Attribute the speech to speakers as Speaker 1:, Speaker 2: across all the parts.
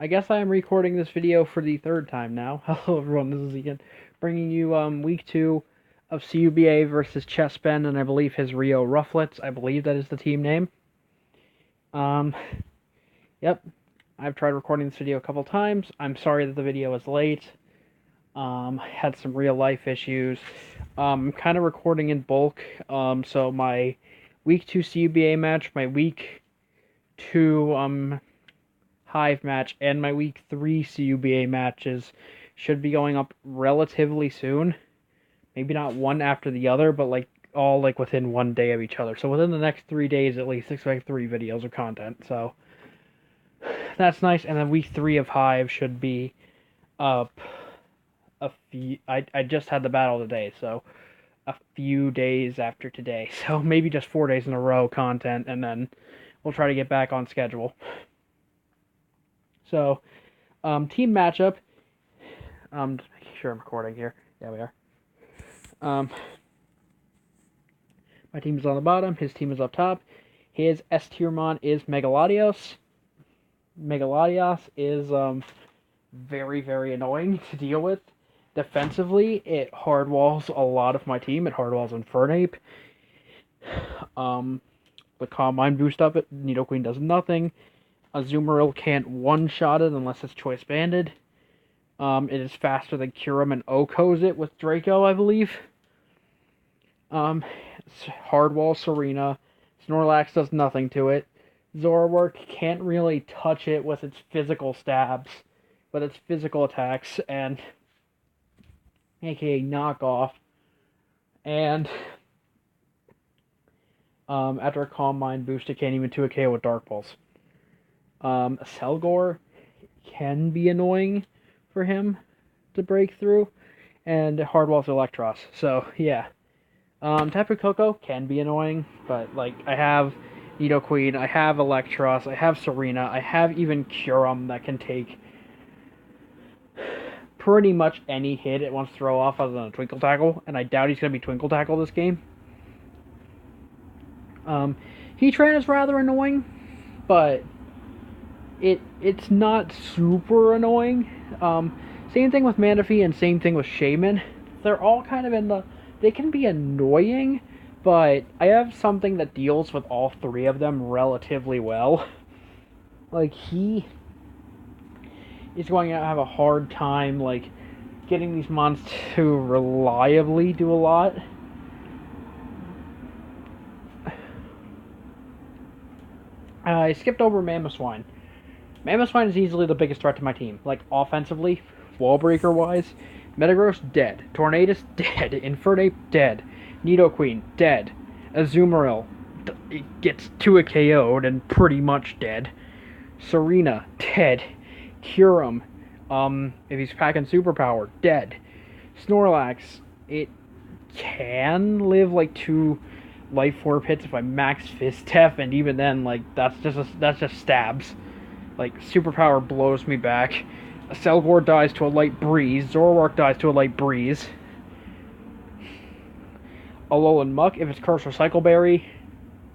Speaker 1: I guess I am recording this video for the third time now. Hello everyone, this is Ian, bringing you week 2 of CUBA versus Chesben, and I believe his Rio Rufflets. I believe that is the team name. Um, yep, I've tried recording this video a couple times. I'm sorry that the video is late. Had some real life issues. I'm kind of recording in bulk. So my week 2 CUBA match, my week 2 Hive match, and my week 3 CUBA matches should be going up relatively soon. Maybe not one after the other, but all within one day of each other. So within the next 3 days at least, expect 3 videos of content. So that's nice. And then week 3 of Hive should be up a few. I just had the battle today, so a few days after today. So maybe just 4 days in a row content, and then we'll try to get back on schedule. So, team matchup. Just making sure I'm recording here. Yeah, we are. My team is on the bottom. His team is up top. His S tier mon is Megalodios. Megalodios is very, very annoying to deal with. Defensively, it hardwalls a lot of my team. It hardwalls Infernape. The Calm Mind boost up it. Nidoqueen does nothing. Azumarill can't one-shot it unless it's choice banded. It is faster than Kyurem and Oko's it with Draco, I believe. Hardwall Serena. Snorlax does nothing to it. Zoroark can't really touch it with its physical stabs, with its physical attacks, and aka knockoff. And after a Calm Mind boost, it can't even 2 a KO with Dark Pulse. Selgor can be annoying for him to break through, and Hardwall's Electros. So yeah, Tapu Koko can be annoying, but I have Nidoqueen, I have Electros, I have Serena, I have even Kyurem that can take pretty much any hit it wants to throw off other than a Twinkle Tackle, and I doubt he's going to be Twinkle Tackle this game. Heatran is rather annoying, but it's not super annoying. Same thing with Manaphy and same thing with Shaman. They're all kind of they can be annoying, but I have something that deals with all 3 of them relatively well. He is going to have a hard time, getting these mons to reliably do a lot. I skipped over Mamoswine. Mamoswine is easily the biggest threat to my team. Offensively, wallbreaker-wise, Metagross, dead. Tornadus, dead. Infernape, dead. Nidoqueen, dead. Azumarill, gets 2 a KO'd and pretty much dead. Serena, dead. Kyurem, if he's packing Superpower, dead. Snorlax, it can live 2 Life Orb hits if I max Fist Tef, and even then, that's just stabs. Superpower blows me back. Selgor dies to a light breeze. Zoroark dies to a light breeze. Alolan Muck, if it's Curse or Cycle Berry,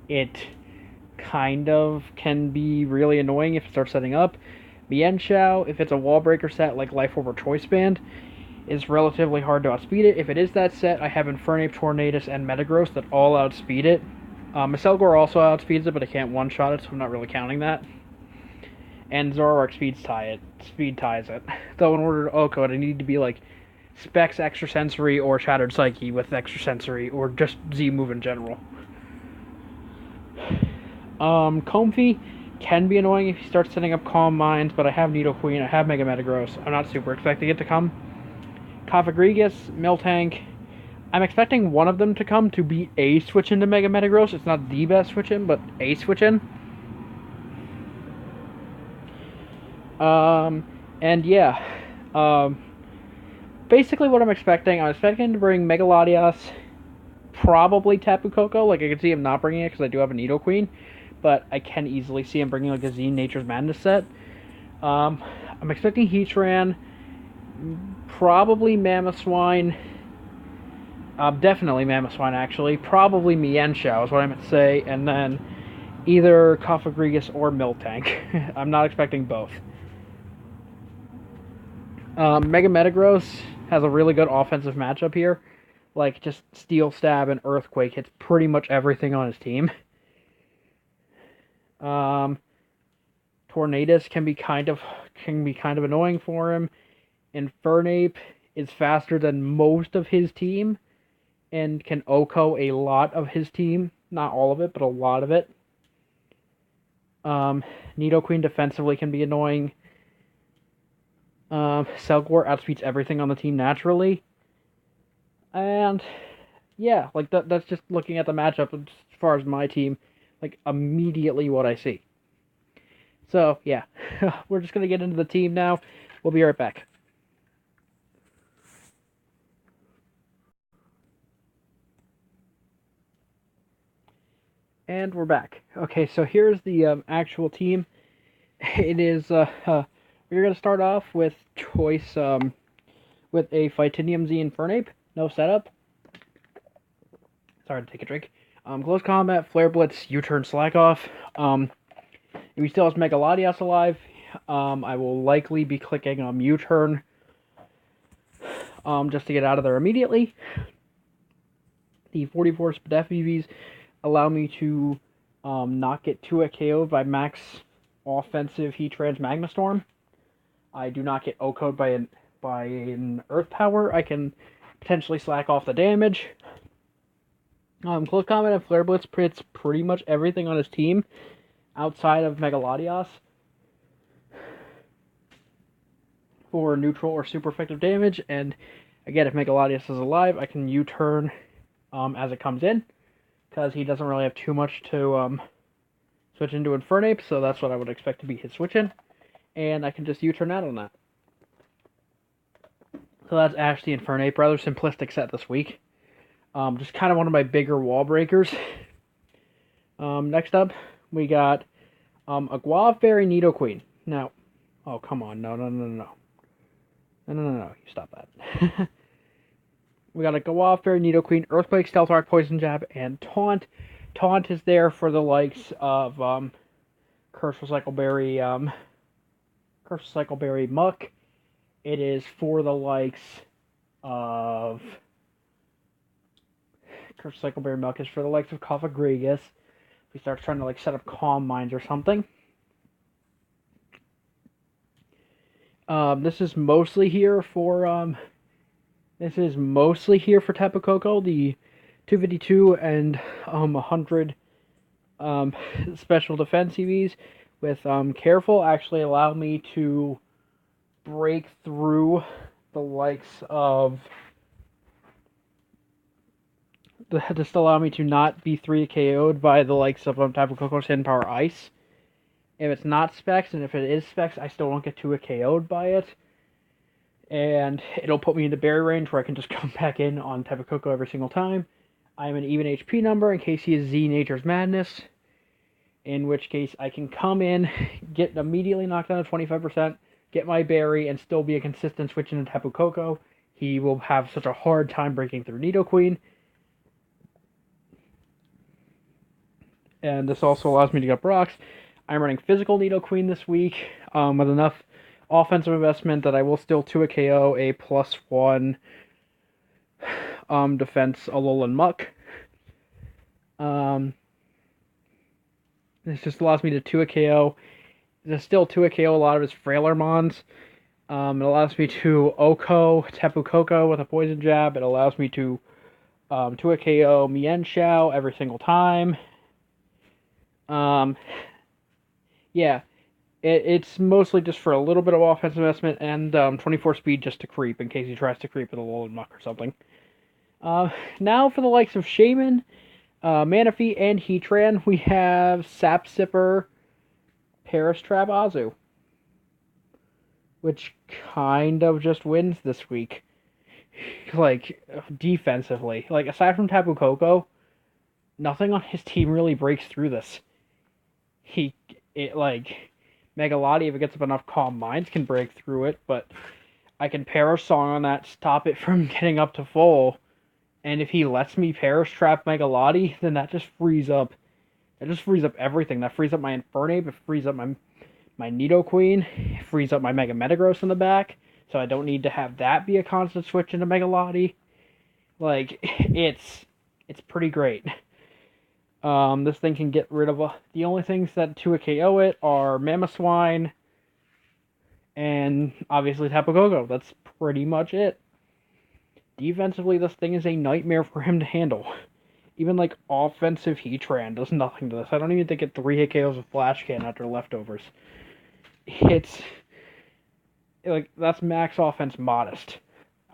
Speaker 1: it kind of can be really annoying if it starts setting up. Mienshao, if it's a wall breaker set like Life Orb or Choice Band, is relatively hard to outspeed it. If it is that set, I have Infernape, Tornadus, and Metagross that all outspeed it. Selgor also outspeeds it, but I can't one-shot it, so I'm not really counting that. And Zoroark speed ties it. Though in order to Oko it, I need to be Specs Extrasensory or Shattered Psyche with Extrasensory, or just Z-move in general. Comfey can be annoying if he starts setting up Calm Minds, but I have Nidoqueen, I have Mega Metagross. I'm not super expecting it to come. Cofagrigus, Miltank, I'm expecting one of them to come to be a switch into Mega Metagross. It's not the best switch in, but a switch in. And yeah, basically what I'm expecting to bring Megalodios, probably Tapu Koko. I can see him not bringing it because I do have a Nidoqueen, but I can easily see him bringing a Z Nature's Madness set. I'm expecting Heatran, probably Mamoswine, definitely Mamoswine actually, probably Mienshao is what I meant to say, and then either Cofagrigus or Miltank. I'm not expecting both. Mega Metagross has a really good offensive matchup here. Like, just Steel Stab and Earthquake hits pretty much everything on his team. Tornadus can be kind of annoying for him. Infernape is faster than most of his team and can OHKO a lot of his team. Not all of it, but a lot of it. Nidoqueen defensively can be annoying. Selgor outspeeds everything on the team naturally. And yeah, like that's just looking at the matchup as far as my team, like immediately what I see. So yeah, we're just gonna get into the team now. We'll be right back. And we're back. Okay, so here's the actual team. It is we're gonna start off with choice with a Phytinium Z Infernape, no setup. Sorry to take a drink. Close combat, Flare Blitz, U-turn, Slack off. If he still has Mega Latias alive, I will likely be clicking U-turn just to get out of there immediately. The 44 Spadef EVs allow me to not get 2 KO'd by max offensive Heatran's Magma Storm. I do not get OHKO'd by an Earth Power. I can potentially slack off the damage. Close combat and Flare Blitz hits pretty much everything on his team outside of Mega Latias for neutral or super effective damage. And again, if Mega Latias is alive, I can U-turn as it comes in, because he doesn't really have too much to switch into Infernape, so that's what I would expect to be his switch in. And I can just U-turn out on that. So that's Ashley Infernape, rather simplistic set this week. Just kind of one of my bigger wall breakers. Next up, we got a Guavaberry Nidoqueen. Now, oh, come on. No. You stop that. We got a Guavaberry Nidoqueen, Earthquake, Stealth Rock, Poison Jab, and Taunt. Taunt is there for the likes of Curse Recycle Berry Muck. It is for the likes of Curse Recycle Berry Muck is for the likes of Cofagrigus. If he starts trying to like set up Calm Minds or something. This is mostly here for Tapu Koko, the 252 and 100 special defense EVs with Careful actually allow me to break through the likes of just allow me to not be 3 KO'd by the likes of Tapu Koko's Hidden Power Ice. If it's not Specs, and if it is Specs, I still won't get 2 KO'd by it. And it'll put me into berry range where I can just come back in on Tapu Koko every single time. I'm an even HP number in case he is Z Nature's Madness, in which case I can come in, get immediately knocked down to 25%, get my berry, and still be a consistent switch into Tapu Koko. He will have such a hard time breaking through Nidoqueen. And this also allows me to get up rocks. I'm running physical Nidoqueen this week with enough offensive investment that I will still 2 KO a +1 defense Alolan Muck. This just allows me to 2 KO. There's still 2 KO a lot of his Frailer Mons. It allows me to OHKO Tapu Koko with a Poison Jab. It allows me to 2 KO Mienshao every single time. Yeah, it's mostly just for a little bit of offensive investment and 24 speed just to creep in case he tries to creep with a Alolan Muck or something. Now for the likes of Shaman, Manaphy, and Heatran, we have Sap Sipper, Paris Trap, Azu, which kind of just wins this week. Like, defensively. Like, aside from Tapu Koko, nothing on his team really breaks through this. Mega Lati, if it gets up enough Calm Minds, can break through it, but I can Perish Song on that, stop it from getting up to full, and if he lets me Perish Trap Mega Lati, then that just frees up everything. That frees up my Infernape, it frees up my Nidoqueen, it frees up my Mega Metagross in the back, so I don't need to have that be a constant switch into Mega Lottie. Like, it's pretty great. This thing can get rid of the only things that 2 KO it are Mamoswine and obviously Tapu Koko. That's pretty much it. Defensively, this thing is a nightmare for him to handle. Even like offensive Heatran does nothing to this. I don't even think it 3 hit KOs with Flash Can after leftovers. It's like that's max offense modest.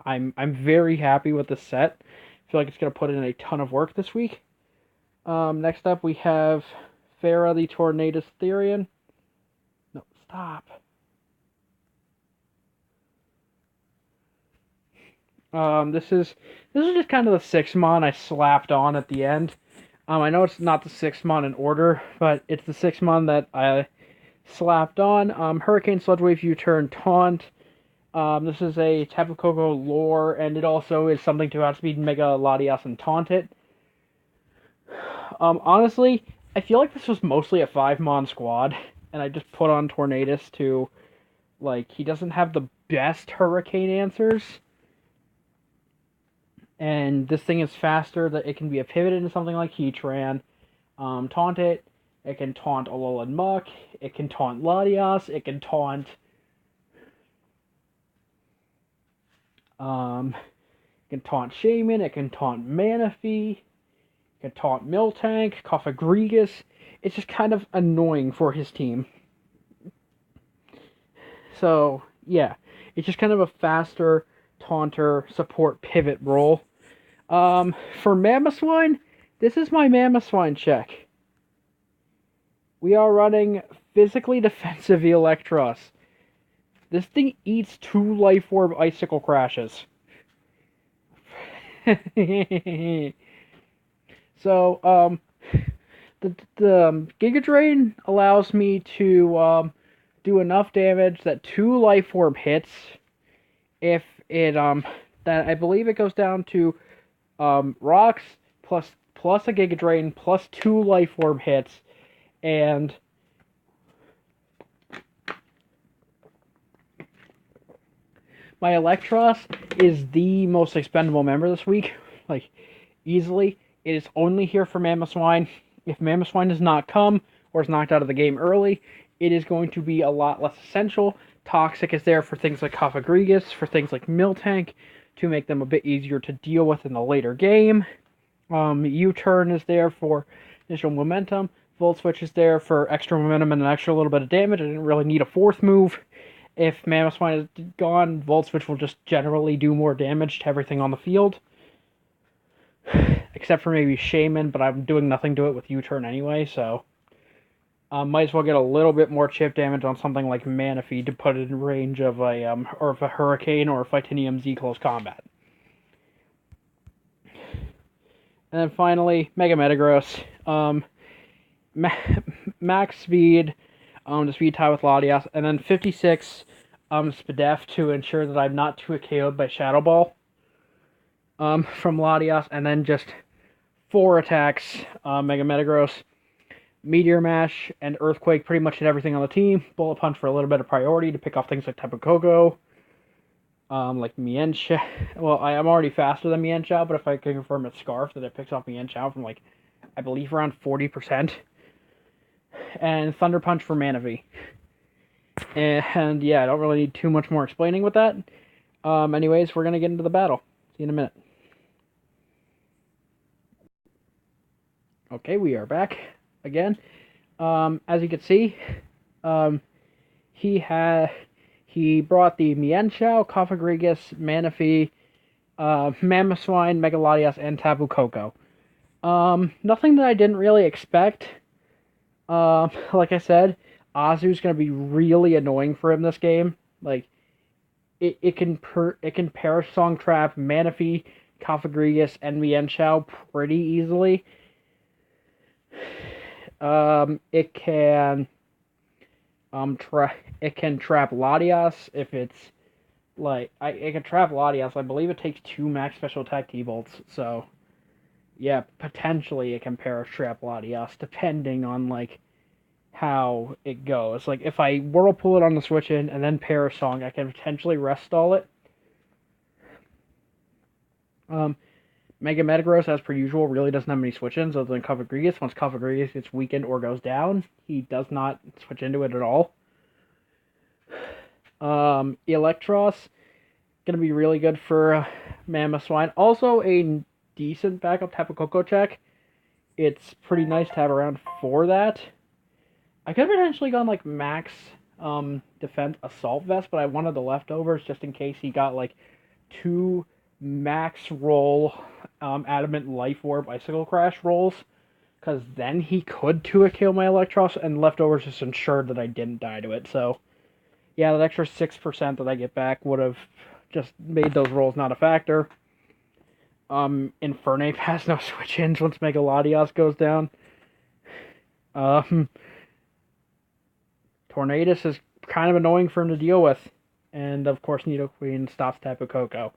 Speaker 1: I'm very happy with this set. I feel like it's gonna put in a ton of work this week. Next up we have Farah the Tornadus Therian. No, stop. This is just kind of the 6-mon I slapped on at the end. I know it's not the 6-mon in order, but it's the 6-mon that I slapped on. Hurricane, Sludge Wave, U-Turn, Taunt. This is a Tapu Koko lore, and it also is something to outspeed Mega Latias and Taunt it. Honestly, I feel like this was mostly a 5-mon squad, and I just put on Tornadus to, like, he doesn't have the best Hurricane answers. And this thing is faster, that it can be a pivot into something like Heatran. Taunt it. It can taunt Alolan Muck. It can taunt Latias. It can taunt... it can taunt Shaman. It can taunt Manaphy. It can taunt Miltank, Cofagrigus. It's just kind of annoying for his team. So, yeah. It's just kind of a faster taunter support pivot role. For Mamoswine, this is my Mamoswine check. We are running physically defensive Eelektross. This thing eats 2 Life Orb Icicle Crashes. So, the Giga Drain allows me to do enough damage that 2 Life Orb hits. If it that I believe it goes down to rocks plus a Giga Drain plus 2 Life Orb hits, and my Eelektross is the most expendable member this week, like easily. It is only here for Mamoswine. If Mamoswine does not come or is knocked out of the game early, it is going to be a lot less essential. Toxic is there for things like Cofagrigus, for things like Miltank, to make them a bit easier to deal with in the later game. U-Turn is there for initial momentum. Volt Switch is there for extra momentum and an extra little bit of damage. I didn't really need a 4th move. If Mamoswine is gone, Volt Switch will just generally do more damage to everything on the field. Except for maybe Shaman, but I'm doing nothing to it with U-Turn anyway, so... might as well get a little bit more chip damage on something like Manaphy to put it in range of a Hurricane or a Titanium Z close combat. And then finally, Mega Metagross. Max speed, to speed tie with Latias, and then 56 Spadef to ensure that I'm not too KO'd by Shadow Ball from Latias, and then just 4 attacks, Mega Metagross. Meteor Mash and Earthquake pretty much hit everything on the team. Bullet Punch for a little bit of priority to pick off things like Tapu Koko. Like Mienshao. Well, I'm already faster than Mienshao, but if I can confirm it's Scarf, that it picks off Mienshao from, like, I believe around 40%. And Thunder Punch for Manaphy. And yeah, I don't really need too much more explaining with that. Anyways, we're going to get into the battle. See you in a minute. Okay, we are back again. As you can see, he brought the Mienshao, Cofagrigus, Manaphy, Mamoswine, Mega Latias, and Tapu Koko. Nothing that I didn't really expect. Like I said, Azu's gonna be really annoying for him this game. Like, it can Perish Song Trap Manaphy, Cofagrigus, and Mienshao pretty easily. It can trap Latias if it's like it can trap Latias. I believe it takes 2 max special attack T-bolts, so yeah, potentially it can Perish Trap Latias depending on like how it goes. Like, if I Whirlpool it on the switch in and then Pair Song, I can potentially rest stall it. Mega Metagross, as per usual, really doesn't have many switch-ins other than Cofagrigus. Once Cofagrigus gets weakened or goes down, he does not switch into it at all. Eelektross, going to be really good for Mamoswine. Also a decent backup Tapu Koko check. It's pretty nice to have around for that. I could have potentially gone like max defense Assault Vest, but I wanted the leftovers just in case he got like 2 max roll Adamant Life Orb Icicle Crash rolls, because then he could 2-hit kill my Eelektross, and leftovers just ensured that I didn't die to it. So yeah, that extra 6% that I get back would have just made those rolls not a factor. Infernape has no switch-ins once Mega Latias goes down. Tornadus is kind of annoying for him to deal with. And, of course, Nidoqueen stops Tapu Koko.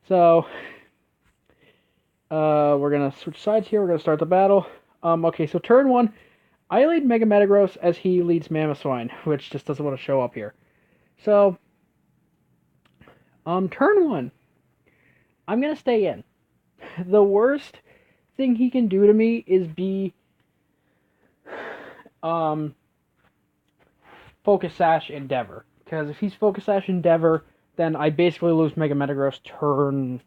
Speaker 1: So, we're going to switch sides here. We're going to start the battle. Okay, so turn 1, I lead Mega Metagross as he leads Mamoswine, which just doesn't want to show up here. So, turn 1, I'm going to stay in. The worst thing he can do to me is be Focus Sash Endeavor. Because if he's Focus Sash Endeavor, then I basically lose Mega Metagross turn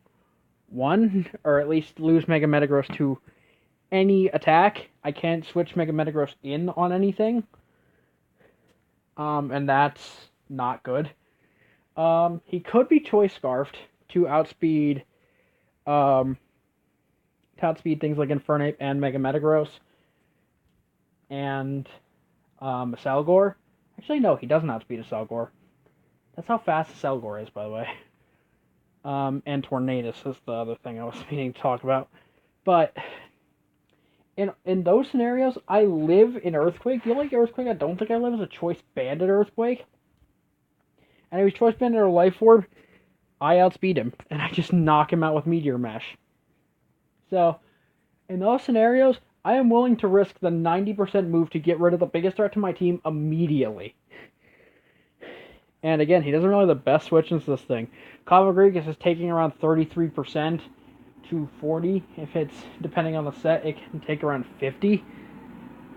Speaker 1: 1, or at least lose Mega Metagross to any attack. I can't switch Mega Metagross in on anything. And that's not good. He could be Choice Scarfed to outspeed things like Infernape and Mega Metagross and Salgor. Actually, no, he doesn't outspeed a Salgor. That's how fast a Salgor is, by the way. And Tornadus is the other thing I was meaning to talk about. But in those scenarios, I live in Earthquake. The only Earthquake I don't think I live is a Choice Banded Earthquake. And if he's Choice Banded or Life Orb, I outspeed him. And I just knock him out with Meteor Mash. So, in those scenarios, I am willing to risk the 90% move to get rid of the biggest threat to my team immediately. And again, he doesn't really have the best switch into this thing. Cofagrigus is taking around 33% to 40. If it's, depending on the set, it can take around 50.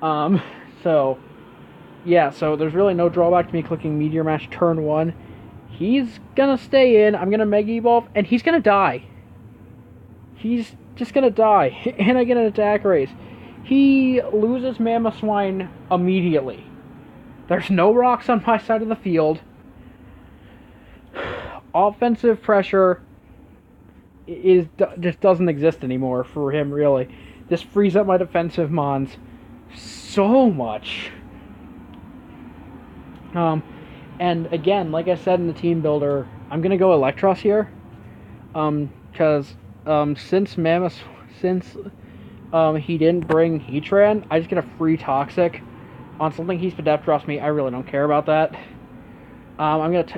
Speaker 1: So, yeah, so there's really no drawback to me clicking Meteor Mash turn 1. He's gonna stay in, I'm gonna Mega Evolve, and he's gonna die. He's just gonna die. And I get an attack raise. He loses Mamoswine immediately. There's no rocks on my side of the field. Offensive pressure just doesn't exist anymore for him, really. This frees up my defensive mons so much. And again, like I said in the team builder, I'm gonna go Eelektross here. Because since he didn't bring Heatran, I just get a free Toxic on something he's Pedeptros me. I really don't care about that.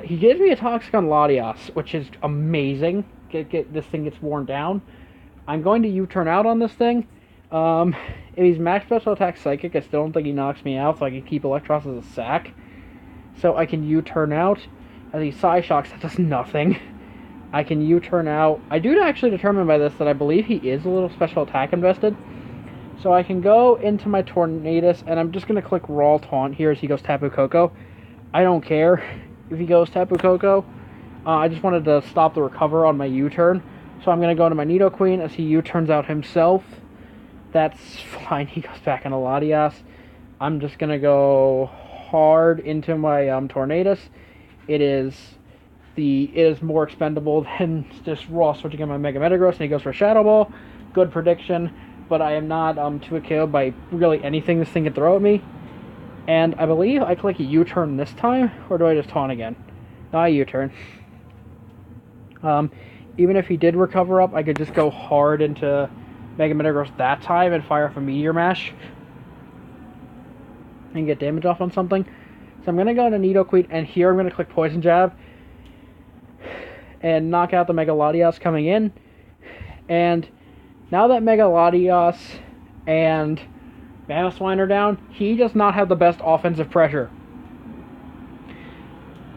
Speaker 1: He gives me a Toxic on Latias, which is amazing. This thing gets worn down. I'm going to U-turn out on this thing. If he's max special attack Psychic, I still don't think he knocks me out, so I can keep Eelektross as a sack. So I can U-turn out. As he Psyshocks, that does nothing. I can U-turn out. I do actually determine by this that I believe he is a little special attack invested. So I can go into my Tornadus, and I'm just going to click Raw Taunt here as he goes Tapu Koko. I don't care if he goes Tapu Koko. I just wanted to stop the recover on my U-turn. So I'm going to go into my Nidoqueen as he U-turns out himself. That's fine. He goes back into Latias. I'm just going to go hard into my Tornadus. It is more expendable than just raw switching on my Mega Metagross, and he goes for Shadow Ball. Good prediction, but I am not to a KO by really anything this thing can throw at me. And I believe I click a U-turn this time, or do I just taunt again? No, I U-turn. Even if he did recover up, I could just go hard into Mega Metagross that time and fire off a Meteor Mash and get damage off on something. So I'm going to go into Nidoqueen, and here I'm going to click Poison Jab and knock out the Mega Latias coming in. And now that Mega Latias and Mammoth Swiner down. He does not have the best offensive pressure.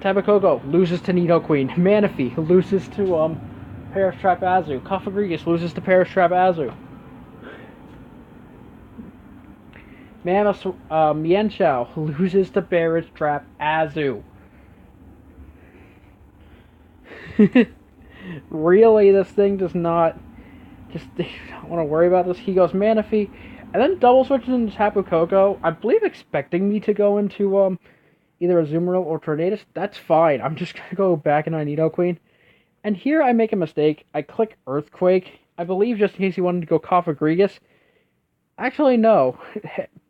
Speaker 1: Tapu Koko loses to Nidoqueen. Manaphy loses to Paris Trap Azu. Cofagrigus loses to Paris Trap Azu. Mammoth Mienshao loses to Paris Trap Azu. Really, this thing does not. Just don't want to worry about this. He goes Manaphy, and then double switches into Tapu Koko. I believe expecting me to go into either a Azumarill or Tornadus. That's fine. I'm just gonna go back into my Nidoqueen. And here I make a mistake. I click Earthquake. I believe just in case he wanted to go Cofagrigus. Actually, no.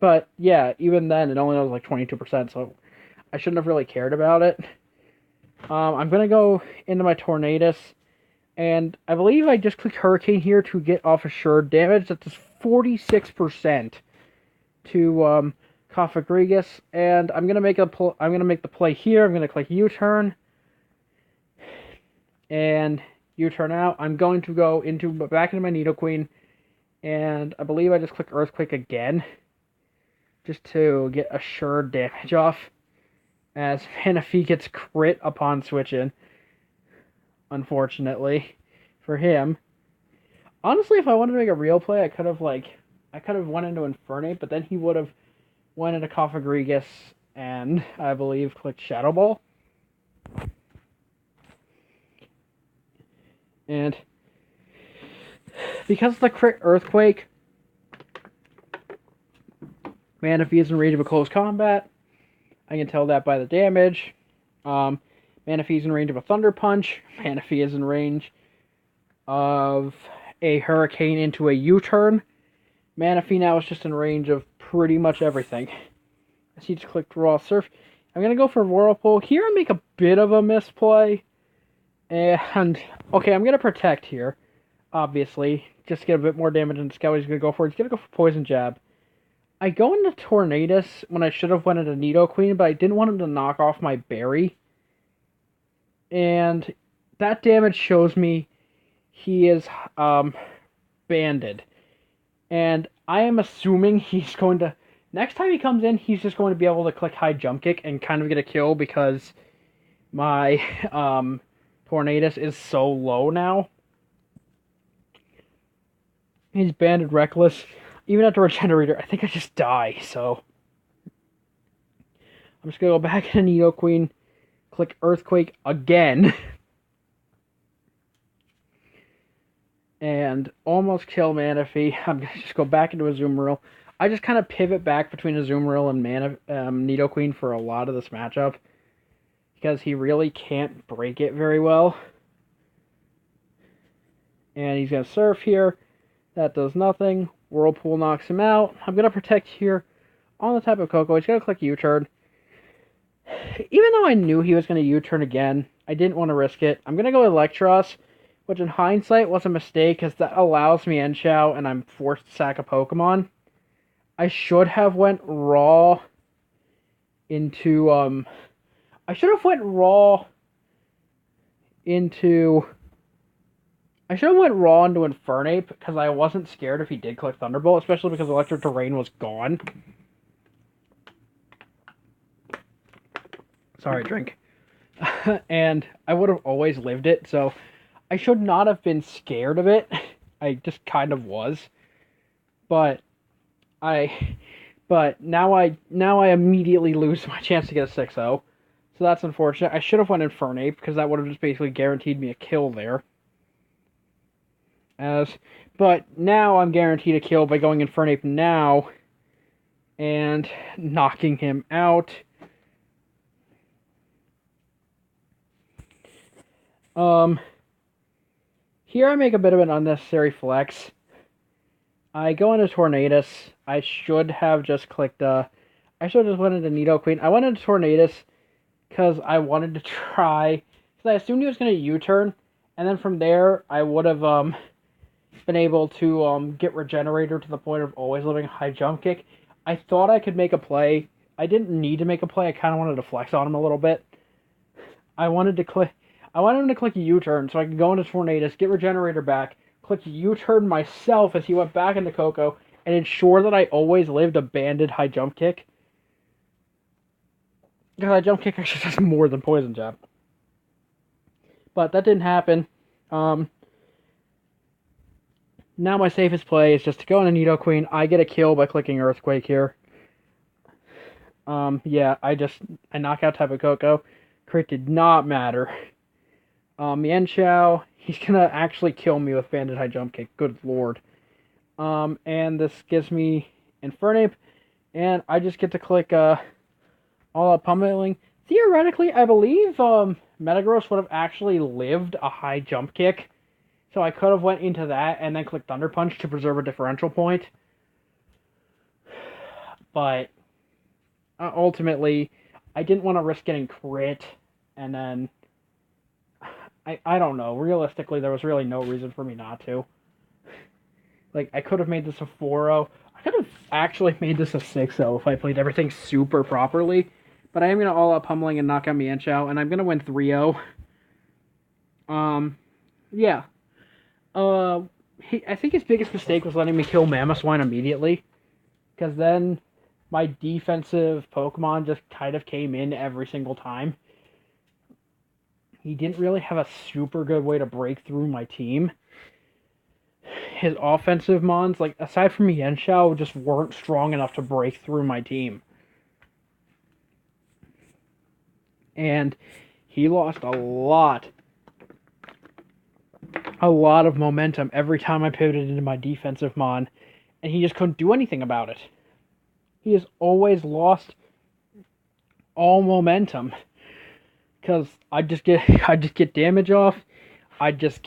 Speaker 1: But yeah, even then it only was like 22%, so I shouldn't have really cared about it. I'm gonna go into my Tornadus. And I believe I just clicked Hurricane here to get off assured damage. That's 46% to Cofagrigus, and I'm gonna make the play here. I'm gonna click U-turn and U-turn out. I'm going to go back into my Nidoqueen, and I believe I just click Earthquake again, just to get assured damage off. As Manaphy gets crit upon switching. Unfortunately for him. Honestly, if I wanted to make a real play, I could have went into Infernape, but then he would have went into Cofagrigus and I believe clicked Shadow Ball. And because of the crit Earthquake, Manaphy is in range of a close combat. I can tell that by the damage. Manaphy is in range of a Thunder Punch. Manaphy is in range of a Hurricane into a U-turn. Manaphy now is just in range of pretty much everything. As he just clicked Raw Surf. I'm going to go for Whirlpool. Here I make a bit of a misplay. And, okay, I'm going to Protect here. Obviously. Just to get a bit more damage than Scout he's going to go for. He's going to go for Poison Jab. I go into Tornadus when I should have went into Nidoqueen, but I didn't want him to knock off my Berry. And that damage shows me he is banded. And I am assuming he's going to... Next time he comes in, he's just going to be able to click High Jump Kick and kind of get a kill because my Tornadus is so low now. He's banded Reckless. Even after Regenerator, I think I just die, so... I'm just going to go back into Nidoqueen. Click Earthquake again. And almost kill Manaphy. I'm going to just go back into Azumarill. I just kind of pivot back between Azumarill and Nidoqueen for a lot of this matchup. Because he really can't break it very well. And he's going to Surf here. That does nothing. Whirlpool knocks him out. I'm going to Protect here on the Tapu Koko. He's going to click U-turn. Even though I knew he was going to U-turn again, I didn't want to risk it. I'm going to go Electros, which in hindsight was a mistake because that allows me Mienshao and I'm forced to sack a Pokemon. I should have went raw into, I should have went raw into Infernape because I wasn't scared if he did click Thunderbolt, especially because Electric Terrain was gone. Sorry, drink. And I would have always lived it, so I should not have been scared of it. I just kind of was. But now I immediately lose my chance to get a 6-0. So that's unfortunate. I should have went Infernape, because that would have just basically guaranteed me a kill there. But now I'm guaranteed a kill by going Infernape now and knocking him out. Here I make a bit of an unnecessary flex. I go into Tornadus. I should have just clicked, I should have just went into Nidoqueen. I went into Tornadus because I wanted to try, because I assumed he was going to U-turn, and then from there, I would have, been able to, get Regenerator to the point of always living High Jump Kick. I thought I could make a play. I didn't need to make a play. I kind of wanted to flex on him a little bit. I wanted him to click U-turn so I could go into Tornadus, get Regenerator back, click U-turn myself as he went back into Koko, and ensure that I always lived a banded high jump kick. Because high jump kick actually does more than poison jab. But that didn't happen. Now my safest play is just to go on a Nidoqueen. I get a kill by clicking Earthquake here. Yeah, I knock out Tapu Koko. Crit did not matter. Mienshao, he's gonna actually kill me with Banded High Jump Kick. Good lord. And this gives me Infernape, and I just get to click All Out Pummeling. Theoretically, I believe Metagross would have actually lived a high jump kick, so I could have went into that and then clicked Thunder Punch to preserve a differential point. But ultimately, I didn't want to risk getting crit, and then I don't know. Realistically, there was really no reason for me not to. Like, I could have made this a 4-0. I could have actually made this a 6-0 if I played everything super properly. But I am going to all out pummeling and knock out Mienshao, and I'm going to win 3-0. Yeah. I think his biggest mistake was letting me kill Mamoswine immediately. Because then my defensive Pokemon just kind of came in every single time. He didn't really have a super good way to break through my team. His offensive mons, like, aside from Mienshao, just weren't strong enough to break through my team. And he lost a lot of momentum every time I pivoted into my defensive mon, and he just couldn't do anything about it. He has always lost all momentum because I just get damage off. I just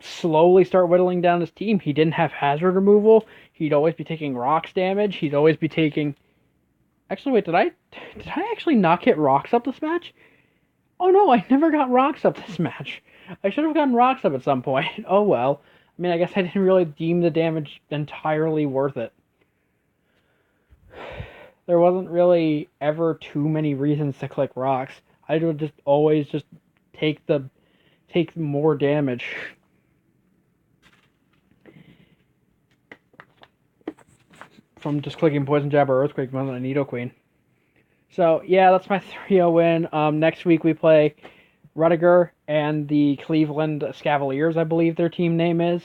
Speaker 1: slowly start whittling down his team. He didn't have hazard removal. He'd always be taking rocks damage. He'd always be taking. Actually, wait, did I actually not get rocks up this match? Oh no, I never got rocks up this match. I should have gotten rocks up at some point. Oh well. I mean, I guess I didn't really deem the damage entirely worth it. There wasn't really ever too many reasons to click rocks. I would just always just take more damage. From just clicking Poison Jab or Earthquake more than a Nidoqueen. So, yeah, that's my 3-0 win. Next week we play Rudiger and the Cleveland Cavaliers, I believe their team name is.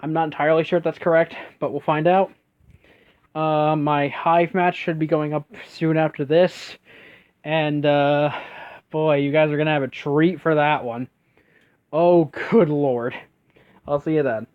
Speaker 1: I'm not entirely sure if that's correct, but we'll find out. My Hive match should be going up soon after this. And, boy, you guys are going to have a treat for that one. Oh, good lord. I'll see you then.